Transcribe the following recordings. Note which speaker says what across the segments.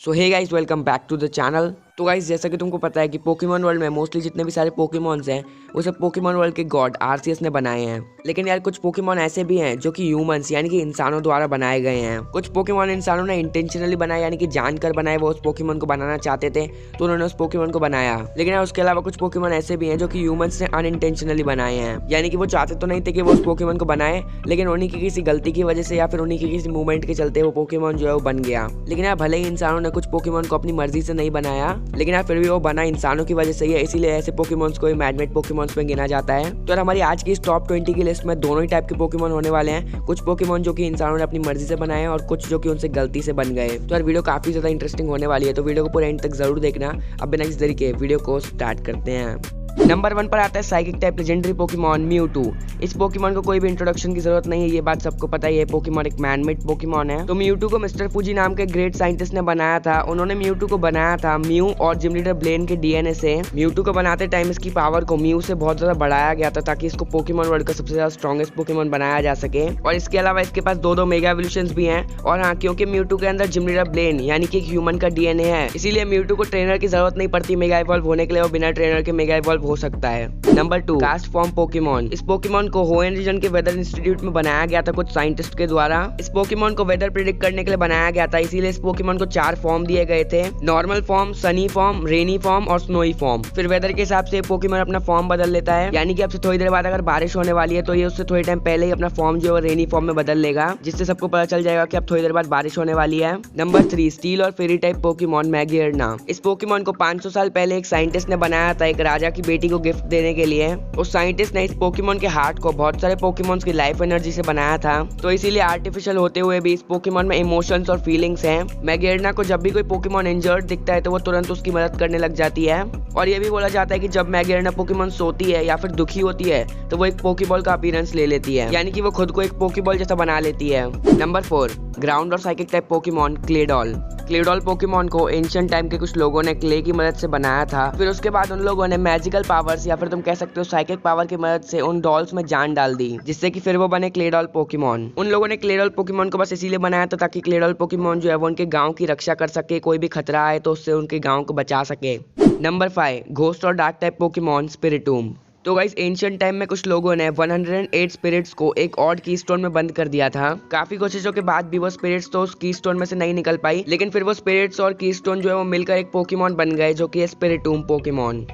Speaker 1: So hey guys, welcome back to the channel. तो guys, जैसा कि तुमको पता है कि पोकेमॉन वर्ल्ड में मोस्टली जितने भी सारे पोकेमॉन्स हैं वो सब पोकेमॉन वर्ल्ड के गॉड आरसीएस ने बनाए हैं। लेकिन यार कुछ पोकेमॉन ऐसे भी हैं जो कि ह्यूमंस यानी कि इंसानों द्वारा बनाए गए हैं। कुछ पोकेमॉन इंसानों ने इंटेंशनली बनाए यानी कि जानकर बनाए, वो उस पोकेमॉन को बनाना चाहते थे तो उन्होंने उस पोकेमॉन को बनाया। लेकिन यार उसके अलावा कुछ पोकेमॉन ऐसे भी हैं जो कि ह्यूमंस ने अनइंटेंशनली बनाए हैं, यानी कि वो चाहते तो नहीं थे कि वो उस पोकेमॉन को बनाए, लेकिन उन्हीं की किसी गलती की वजह से या फिर उन्हीं की किसी मूवमेंट के चलते वो पोकेमॉन जो है वो बन गया। लेकिन यार भले ही इंसानों ने कुछ पोकेमॉन को अपनी मर्जी से नहीं बनाया, लेकिन यार फिर भी वो बना इंसानों की वजह से ही है, इसीलिए ऐसे पोकेमॉन्स को मैनमेड पोकेमॉन्स में गिना जाता है। तो यार हमारी आज की इस टॉप 20 की लिस्ट में दोनों ही टाइप के पोकेमॉन होने वाले हैं। कुछ पोकेमॉन जो कि इंसानों ने अपनी मर्जी से बनाए हैं और कुछ जो कि उनसे गलती से बन गए। तो यार वीडियो काफी ज्यादा इंटरेस्टिंग होने वाली है, तो वीडियो को पूरे एंड तक जरूर देखना। अब बिना किसी तरीके वीडियो को स्टार्ट करते हैं। नंबर 1 पर आता है psychic type legendary Pokemon Mewtwo. इस पोकेमॉन को कोई भी इंट्रोडक्शन की जरूरत नहीं है, ये बात सबको पता ही है। पोकेमॉन एक मैनमेड पोकेमॉन है। तो म्यूटू को मिस्टर फूजी नाम के ग्रेट साइंटिस्ट ने बनाया था। उन्होंने म्यूटू को बनाया था म्यू और जिम लीडर ब्लेन के डीएनए से। म्यूटू को बनाते टाइम इसकी पावर को म्यू से बहुत ज्यादा बढ़ाया गया था ताकि इसको पोकेमॉन वर्ल्ड का सबसे ज्यादा स्ट्रॉन्गेस्ट पोकेमॉन बनाया जा सके। और इसके अलावा इसके पास दो मेगा एवोल्यूशंस भी हैं। और हाँ, क्योंकि म्यूटू के अंदर जिम लीडर ब्लेन यानी कि एक ह्यूमन का डीएनए है, इसीलिए म्यूटू को ट्रेनर की जरूरत नहीं पड़ती मेगा इवॉल्व होने के लिए, वो बिना ट्रेनर के मेगा इवॉल्व हो सकता है। Number 2, castform pokemon. इस पोकेमॉन को होएन रीजन के वेदर इंस्टीट्यूट में बनाया गया था कुछ साइंटिस्ट के द्वारा। इस पोकेमॉन को वेदर प्रिडिक्ट करने के लिए बनाया गया था, इसीलिए इस पोकेमॉन को 4 फॉर्म दिए गए थे: नॉर्मल फॉर्म, सनी फॉर्म, रेनी फॉर्म और स्नोई फॉर्म। फिर वेदर के हिसाब से पोकेमॉन अपना फॉर्म बदल लेता है, यानी कि अब से थोड़ी देर बाद अगर बारिश होने वाली है तो ये उससे थोड़ी टाइम पहले ही अपना फॉर्म जो है रेनी फॉर्म में बदल लेगा, जिससे सबको पता चल जाएगा कि अब थोड़ी देर बाद बारिश होने वाली है। नंबर 3, स्टील और फेरी टाइप पोकेमॉन मैगियर्ना। इस पोकेमॉन को 500 साल पहले एक साइंटिस्ट ने बनाया था एक राजा की बेटी को गिफ्ट देने के लिए। उस साइंटिस्ट ने इस पोकेमॉन के हार्ट को बहुत सारे पोकेमॉन्स की लाइफ एनर्जी से बनाया था, तो इसीलिए आर्टिफिशियल होते हुए भी इस पोकेमॉन में इमोशंस और फीलिंग्स हैं। मैगियर्ना को जब भी कोई पोकेमॉन इंजर्ड दिखता है तो वो तुरंत उसकी मदद करने लग जाती है। और ये भी बोला जाता है कि जब मैगियर्ना पोकेमॉन सोती है या फिर दुखी होती है तो वो एक पोकेबॉल का अपीयरेंस ले लेती है, यानी कि वो खुद को एक पोकेबॉल जैसा बना लेती है। नंबर 4, ग्राउंड और साइकिक टाइप पोकेमॉन क्लेडॉल। क्लेडॉल पोकेमॉन को एंशिएंट टाइम के कुछ लोगों ने क्ले की मदद से बनाया था। फिर उसके बाद उन लोगों ने मैजिकल पावर्स या फिर तुम कह सकते हो साइकिक पावर की मदद से उन डॉल्स में जान डाल दी, जिससे कि फिर वो बने क्लेडॉल पोकेमॉन। उन लोगों ने क्लेडॉल पोकेमॉन को बस इसीलिए बनाया था ताकि क्लेडॉल पोकेमॉन जो है वो उनके गांव की रक्षा कर सके, कोई भी खतरा आए तो उससे उनके गांव को बचा सके। नंबर 5, घोस्ट और डार्क टाइप पोकेमॉन स्पिरिटूम। तो गाइस, एंशिएंट टाइम में कुछ लोगों ने 108 स्पिरिट्स को एक ऑड कीस्टोन में बंद कर दिया था। काफी कोशिशों के बाद भी वो स्पिरिट्स तो उस कीस्टोन में से नहीं निकल पाई, लेकिन फिर वो स्पिरिट्स और कीस्टोन जो है वो मिलकर एक पोकेमॉन बन गए जो कि है स्पिरिटूम पोकेमॉन।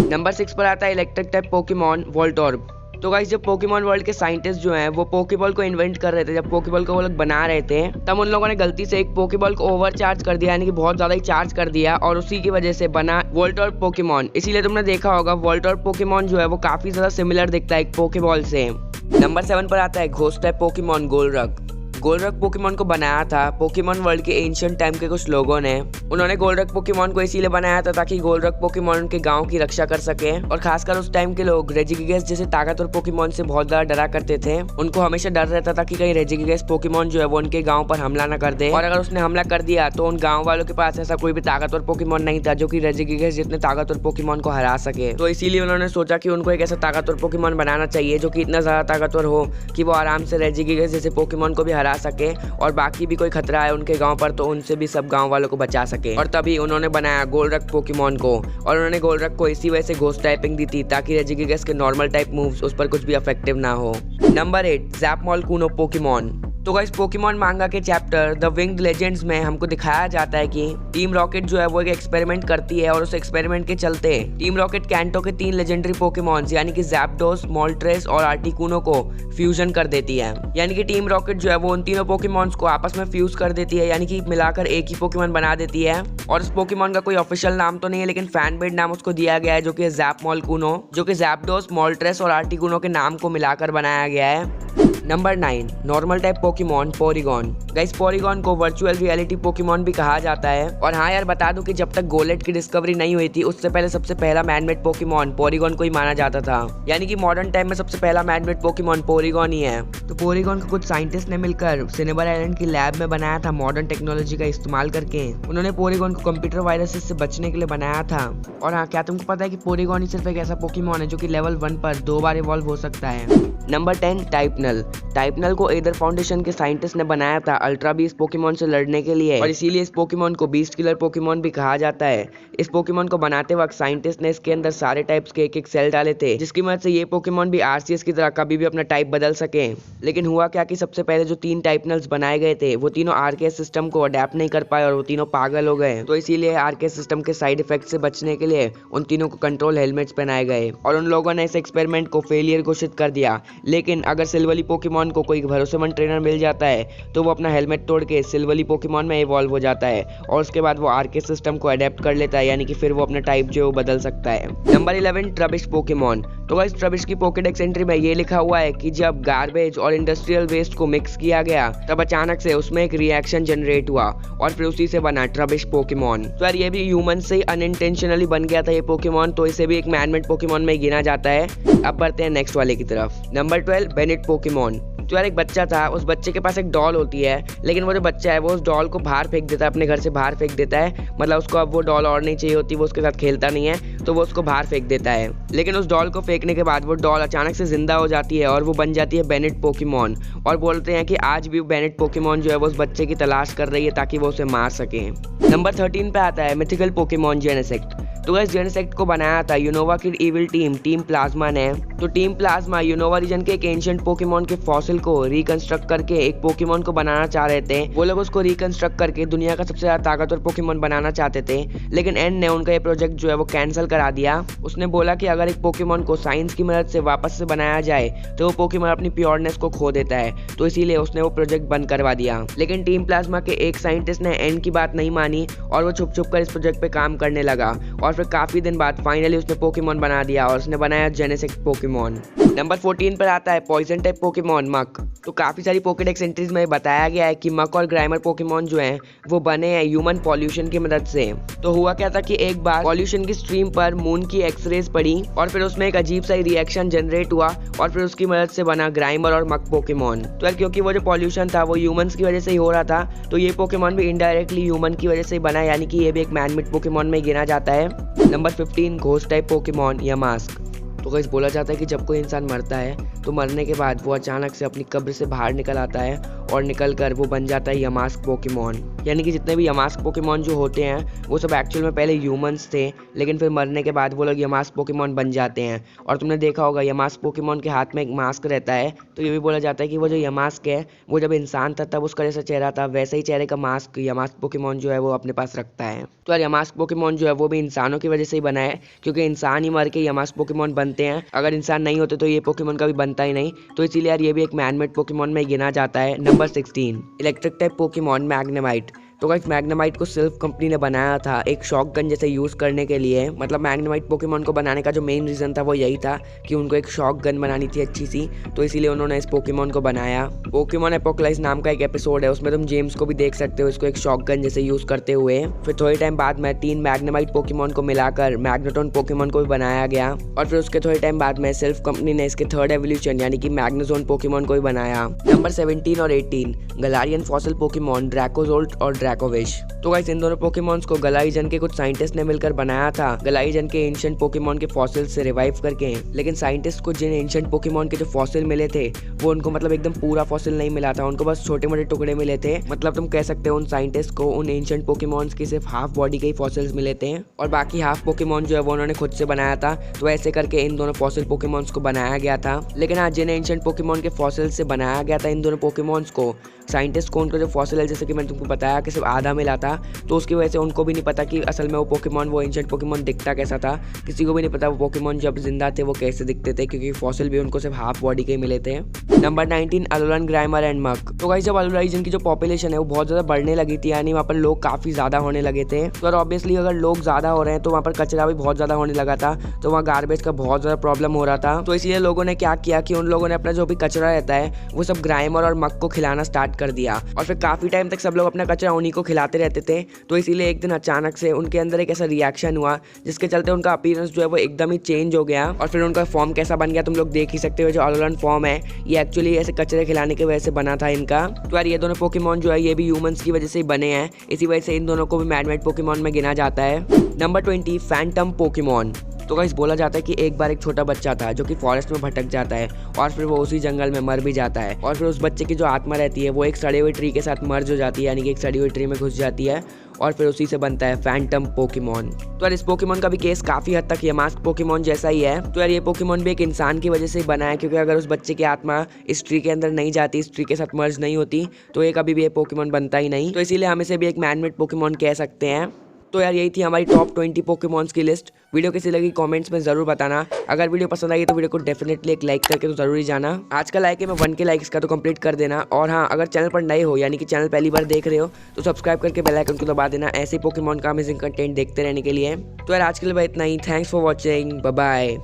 Speaker 1: नंबर 6 पर आता है इलेक्ट्रिक टाइप पोकेमॉन वोल्टॉर्ब। तो गाइस, जब पोकेमॉन वर्ल्ड के साइंटिस्ट जो हैं वो पोकेबॉल को इन्वेंट कर रहे थे, जब पोकेबॉल को वो लोग बना रहे थे, तब उन लोगों ने गलती से एक पोकेबॉल को ओवर चार्ज कर दिया, यानी कि बहुत ज्यादा ही चार्ज कर दिया, और उसी की वजह से बना वोल्टॉर्ब पोकेमॉन। इसीलिए तुमने देखा होगा वोल्टॉर्ब पोकेमॉन जो है वो काफी ज्यादा सिमिलर दिखता है एक पोकेबॉल से। नंबर 7 पर आता है घोस्ट टाइप पोकेमॉन गोलरक। गोलरक पोकेमॉन को बनाया था पोकेमॉन वर्ल्ड के एंशिएंट टाइम के कुछ लोगों ने। उन्होंने गोलरक पोकेमॉन को इसीलिए बनाया था ताकि गोलरक पोकेमॉन उनके गांव की रक्षा कर सके, और खासकर उस टाइम के लोग रेजिगिगस जैसे ताकतवर पोकेमॉन से बहुत ज्यादा डरा करते थे। उनको हमेशा डर रहता था कि कहीं रेजिगिगस पोकेमॉन जो है वो उनके गाँव पर हमला न कर दे, और अगर उसने हमला कर दिया तो उन गाँव वालों के पास ऐसा कोई भी ताकतवर पोकेमॉन नहीं था जो कि रेजिगिगस जितने ताकतवर पोकेमॉन को हरा सके। तो इसीलिए उन्होंने सोचा कि उनको एक ऐसा ताकतवर पोकेमॉन बनाना चाहिए जो कि इतना ज्यादा ताकतवर हो कि वो आराम से रेजिगिगस जैसे पोकेमॉन को भी हरा सके, और बाकी भी कोई खतरा है उनके गांव पर तो उनसे भी सब गांव वालों को बचा सके। और तभी उन्होंने बनाया गोलरक पोकेमॉन को, और उन्होंने गोलरक को इसी वजह से घोस्ट टाइपिंग दी थी ताकि रेजिगिगस के नॉर्मल टाइप मूव्स उस पर कुछ भी इफेक्टिव ना हो। नंबर 8, ज़ैपमॉल कूनो पोकेमॉन। तो गाइस, पोकेमॉन मांगा के चैप्टर द विंग्ड लेजेंड्स में हमको दिखाया जाता है कि टीम रॉकेट जो है वो एक एक्सपेरिमेंट करती है, और उस एक्सपेरिमेंट के चलते टीम रॉकेट कैंटो के 3 लेजेंडरी पोकेमॉन्स यानी कि ज़ैप्डोस, मोल्ट्रेस और आर्टिकुनो को फ्यूजन कर देती है। यानी कि टीम रॉकेट जो है वो उन तीनों पोकेमॉन्स को आपस में फ्यूज कर देती है, यानी कि मिलाकर एक ही पोकेमॉन बना देती है। और इस पोकेमॉन का कोई ऑफिशियल नाम तो नहीं है, लेकिन फैन मेड नाम उसको दिया गया है जो कि ज़ैपमॉल कूनो, जो कि ज़ैप्डोस, मोल्ट्रेस और आर्टिकुनो के नाम को मिलाकर बनाया गया है। Number 9, normal type Pokemon Porygon. Guys, Porygon को वर्चुअल रियलिटी पोकेमॉन भी कहा जाता है। और हाँ यार, बता दूं कि जब तक गोलेट की डिस्कवरी नहीं हुई थी उससे पहले सबसे पहला मैनमेड पोकेमॉन पोरीगॉन को ही माना जाता था, यानी कि मॉडर्न टाइम में सबसे पहला मैनमेड पोकेमॉन पोरीगॉन ही है। तो पोरीगॉन को कुछ साइंटिस्ट ने मिलकर सिनेबर आइलैंड की लैब में बनाया था मॉडर्न टेक्नोलॉजी का इस्तेमाल करके। उन्होंने पोरीगॉन को कंप्यूटर वायरसेस से बचने के लिए बनाया था। और हाँ, क्या तुमको पता है कि पोरीगॉन ही सिर्फ एक ऐसा पोकेमॉन है जो कि लेवल 1 पर 2 बार इवॉल्व हो सकता है। नंबर 10, टाइपनल। टाइपनल को एदर फाउंडेशन के साइंटिस्ट ने बनाया था अल्ट्रा बीस्ट पोकेमॉन से लड़ने के लिए, और इसीलिए इस पोकेमॉन को बीस्ट किलर पोकेमॉन भी कहा जाता है। इस पोकेमॉन को बनाते वक्त साइंटिस्ट ने इसके अंदर सारे टाइप्स के एक सेल डाले थे, जिसकी मदद से ये पोकेमॉन भी आरसीएस की तरह कभी भी अपना टाइप बदल सके। लेकिन हुआ क्या कि सबसे पहले जो 3 टाइपनल्स बनाए गए थे वो तीनों आरकेएस सिस्टम को अडेप्ट नहीं कर पाए और वो तीनों पागल हो गए। तो इसीलिए आरकेएस सिस्टम के साइड इफेक्ट से बचने के लिए उन तीनों को कंट्रोल हेलमेट्स पहनाए गए और उन लोगों ने इस एक्सपेरिमेंट को फेलियर घोषित कर दिया। लेकिन अगर सिल्वली पोकेमॉन को कोई भरोसेमंद ट्रेनर मिल जाता है तो वो अपना हेलमेट तोड़ के सिल्वली पोकेमॉन में इवॉल्व हो जाता है और उसके बाद वो आरकेएस सिस्टम को अडेप्ट कर लेता है, यानी कि फिर वो अपना टाइप जो बदल सकता है। Number 11 Trubbish Pokemon. तो गाइस ट्रबिश की पोकेडेक्स एंट्री में ये लिखा हुआ है कि जब गार्बेज और इंडस्ट्रियल वेस्ट को मिक्स किया गया तब अचानक से उसमें एक रिएक्शन जनरेट हुआ और फिर उसी से बना ट्रबिश पोकेमॉन। तो यार ये भी ह्यूमन से ही अनइंटेंशनली बन गया था ये पोकेमॉन, तो इसे भी एक मैनमेड पोकेमॉन में गिना जाता है। अब बढ़ते हैं नेक्स्ट वाले की तरफ। Number 12 Bennett Pokemon. तो यार एक बच्चा था, उस बच्चे के पास एक डॉल होती है, लेकिन वो जो बच्चा है वो उस डॉल को बाहर फेंक देता है, अपने घर से बाहर फेंक देता है। मतलब उसको अब वो डॉल और नहीं चाहिए होती, वो उसके साथ खेलता नहीं है, तो वो उसको बाहर फेंक देता है। लेकिन उस डॉल को फेंकने के बाद वो डॉल अचानक से जिंदा हो जाती है और वो बन जाती है बेनेट पोकेमॉन। और बोलते हैं कि आज भी बेनेट पोकेमॉन जो है वो उस बच्चे की तलाश कर रही है ताकि वो उसे मार सके। नंबर 13 पे आता है मिथिकल पोकेमॉन जेनेसेक्ट। तो इस जेनेसेक्ट को बनाया था यूनोवा की इविल टीम प्लाज्मा ने। तो टीम प्लाज्मा यूनोवा रीजन के एक एंशिएंट पोकेमॉन के फॉसिल को रिकंस्ट्रक्ट करके एक पोकेमॉन को बनाना चाह रहे थे। वो लोग उसको रिकंस्ट्रक्ट करके दुनिया का सबसे ज्यादा ताकतवर पोकेमॉन बनाना चाहते थे, लेकिन एन ने उनका ये प्रोजेक्ट जो है वो कैंसिल करा दिया। उसने बोला कि अगर एक पोकेमॉन को साइंस की मदद से वापस से बनाया जाए तो वो पोकेमॉन अपनी प्योरनेस को खो देता है, तो इसीलिए उसने वो प्रोजेक्ट बंद करवा दिया। लेकिन टीम प्लाज्मा के एक साइंटिस्ट ने एन की बात नहीं मानी और वो छुप छुप कर इस प्रोजेक्ट पे काम करने लगा और फिर काफी दिन बाद फाइनली उसने पोकेमॉन बना दिया और उसने बनाया जेनेसेक्ट पोकेमॉन। नंबर 14 पर आता है पॉइजन टाइप पोकेमॉन मक। तो काफी सारी पोकेडेक्स एंट्रीज में बताया गया है कि मक और ग्राइमर पोकेमॉन जो हैं वो बने हैं ह्यूमन पॉल्यूशन की मदद से। तो हुआ क्या था कि एक बार पॉल्यूशन की स्ट्रीम पर मून की एक्सरेज पड़ी और फिर उसमें एक अजीब सा रिएक्शन जनरेट हुआ और फिर उसकी मदद से बना ग्राइमर और मक पोकेमॉन। तो यार क्योंकि वो जो पॉल्यूशन था वो ह्यूमंस की वजह से ही हो रहा था, तो ये पोकेमॉन भी इनडायरेक्टली ह्यूमन की वजह से ही बना, यानी कि ये भी एक मैनमेड पोकेमॉन में गिना जाता है। Number 15 ghost type Pokemon Yamask. तो गाइस बोला जाता है कि जब कोई इंसान मरता है तो मरने के बाद वो अचानक से अपनी कब्र से बाहर निकल आता है और निकल कर वो बन जाता है यमास्क पोकेमॉन। यानी कि जितने भी यमास्क पोकेमॉन जो होते हैं वो सब एक्चुअल में पहले ह्यूमंस थे, लेकिन फिर मरने के बाद वो लोग यमास्क पोकेमॉन बन जाते हैं। और तुमने देखा होगा यमास्क पोकेमॉन के हाथ में एक मास्क रहता है, तो ये भी बोला जाता है कि वो जो यमास्क है वो जब इंसान था तब उसका जैसा चेहरा था वैसे ही चेहरे का मास्क यमास्क पोकेमॉन जो है वो अपने पास रखता है। तो यार यमास्क पोकेमॉन जो है वो भी इंसानों की वजह से ही बना है, क्योंकि इंसान ही मर के यमास्क पोकेमॉन बनते हैं। अगर इंसान नहीं होते तो ये पोकेमॉन कभी बनता ही नहीं, तो इसीलिए यार ये भी एक मैनमेड पोकेमॉन में गिना जाता है। Number 16 electric type Pokemon Magnemite. तो गाइस मैग्नेमाइट को सिल्फ कंपनी ने बनाया था एक शॉटगन जैसे यूज करने के लिए। मतलब मैग्नेमाइट पोकेमॉन को बनाने का जो मेन रीजन था वो यही था कि उनको एक शॉटगन बनानी थी अच्छी सी, तो इसीलिए उन्होंने इस पोकेमॉन को बनाया। पोकेमॉन एपोकलाइप्स नाम का एक एपिसोड है, उसमें तुम जेम्स को भी देख सकते हो इसको एक शॉटगन जैसे यूज करते हुए। फिर थोड़े टाइम बाद में 3 मैग्नेमाइट पोकेमॉन को मिलाकर मैग्नेटॉन पोकेमॉन को भी बनाया गया और फिर उसके थोड़े टाइम बाद में सिल्फ कंपनी ने इसके 3rd एवोल्यूशन यानी कि मैग्नेजोन पोकेमॉन को भी बनाया। नंबर 17 और 18 गलारियन फॉसिल पोकेमॉन ड्रैकोजोल्ट और ड्रैकोविश। तो गाइस इन दोनों पोकेमॉन्स को गलाइजन के कुछ साइंटिस्ट ने मिलकर बनाया था, गलाइजन के एंशिएंट पोकेमॉन के फॉसिल से रिवाइव करके। लेकिन साइंटिस्ट को जिन एंशिएंट पोकेमॉन के जो फॉसिल मिले थे वो उनको मतलब एकदम पूरा फॉसिल नहीं मिला था, उनको बस छोटे मोटे टुकड़े मिले थे। मतलब तुम कह सकते हो उन साइंटिस्ट को उन एंशिएंट पोकेमॉन्स की सिर्फ हाफ बॉडी के ही फॉसिल्स मिले थे और बाकी हाफ पोकेमॉन जो है वो उन्होंने खुद से बनाया था। तो ऐसे करके इन दोनों फॉसिल पोकेमॉन्स को बनाया गया था। लेकिन आज जिन एंशिएंट पोकेमॉन के फॉसिल से बनाया गया था इन दोनों पोकेमॉन्स को, साइंटिस्ट को उनका जो फॉसिल है जैसे कि मैंने तुमको बताया कि सिर्फ आधा मिला था, तो उसकी वजह से उनको भी नहीं पता कि असल में वो पोकेमॉन वो एंशिएंट पोकेमॉन दिखता कैसा था। किसी को भी नहीं पता वो पोकेमॉन जब जिंदा थे वो कैसे दिखते थे, क्योंकि फॉसिल भी उनको सिर्फ हाफ बॉडी के मिले थे। नंबर 19 अलोलन ग्राइमर एंड मक। तो गाइस जब अलोला रीजन की जो पॉपुलेशन है वो बहुत ज़्यादा बढ़ने लगी थी, यानी वहाँ पर लोग काफ़ी ज़्यादा होने लगे थे। तो और ऑब्वियसली अगर लोग ज़्यादा हो रहे हैं तो वहाँ पर कचरा भी बहुत ज़्यादा होने लगा था, तो वहाँ गार्बेज का बहुत ज़्यादा प्रॉब्लम हो रहा था। तो इसलिए लोगों ने क्या किया कि उन लोगों ने अपना जो भी कचरा रहता है वो सब ग्राइमर और मक को खिलाना स्टार्ट कर दिया और फिर काफ़ी टाइम तक सब लोग अपना कचरा उन्हीं को खिलाते रहते थे। तो इसीलिए एक दिन अचानक से उनके अंदर एक ऐसा रिएक्शन हुआ जिसके चलते उनका अपीयरेंस जो है वो एकदम ही चेंज हो गया और फिर उनका फॉर्म कैसा बन गया तुम लोग देख ही सकते हो। जो अलोलन फॉर्म है ये एक्चुअली ऐसे कचरे खिलाने की वजह से बना था इनका। तो यार ये दोनों पोकेमॉन जो है ये भी ह्यूमंस की वजह से ही बने हैं, इसी वजह से इन दोनों को भी मैनमेड पोकेमॉन में गिना जाता है। Number 20 Phantom Pokemon. तो गाइस बोला जाता है कि एक बार एक छोटा बच्चा था जो कि फॉरेस्ट में भटक जाता है और फिर वो उसी जंगल में मर भी जाता है और फिर उस बच्चे की जो आत्मा रहती है वो एक सड़े हुए ट्री के साथ मर्ज हो जाती है, यानी कि एक सड़ी हुई ट्री में घुस जाती है और फिर उसी से बनता है फैंटम पोकेमॉन। तो यार इस पोकेमॉन का भी केस काफी हद तक यमास्क पोकेमॉन जैसा ही है। तो यार ये पोकेमॉन भी एक इंसान की वजह से ही बना है, क्योंकि अगर उस बच्चे की आत्मा इस ट्री के अंदर नहीं जाती, इस ट्री के साथ मर्ज नहीं होती, तो ये कभी भी ये पोकेमॉन बनता ही नहीं। तो इसीलिए हम इसे भी एक मैनमेड पोकेमॉन कह सकते हैं। तो यार यही थी हमारी टॉप 20 पोकेमॉन्स की लिस्ट। वीडियो कैसी लगी कमेंट्स में जरूर बताना। अगर वीडियो पसंद आई तो वीडियो को डेफिनेटली एक लाइक करके तो जरूर ही जाना। आज का लाइक है मैं 1K लाइक्स का तो कंप्लीट कर देना। और हाँ, अगर चैनल पर नए हो यानी कि चैनल पहली बार देख रहे हो तो सब्सक्राइब करके बेल आइकन को दबा देना, ऐसे पोकेमॉन का अमेजिंग कंटेंट देखते रहने के लिए। तो यार आज के लिए इतना ही। Thanks for watching, bye bye.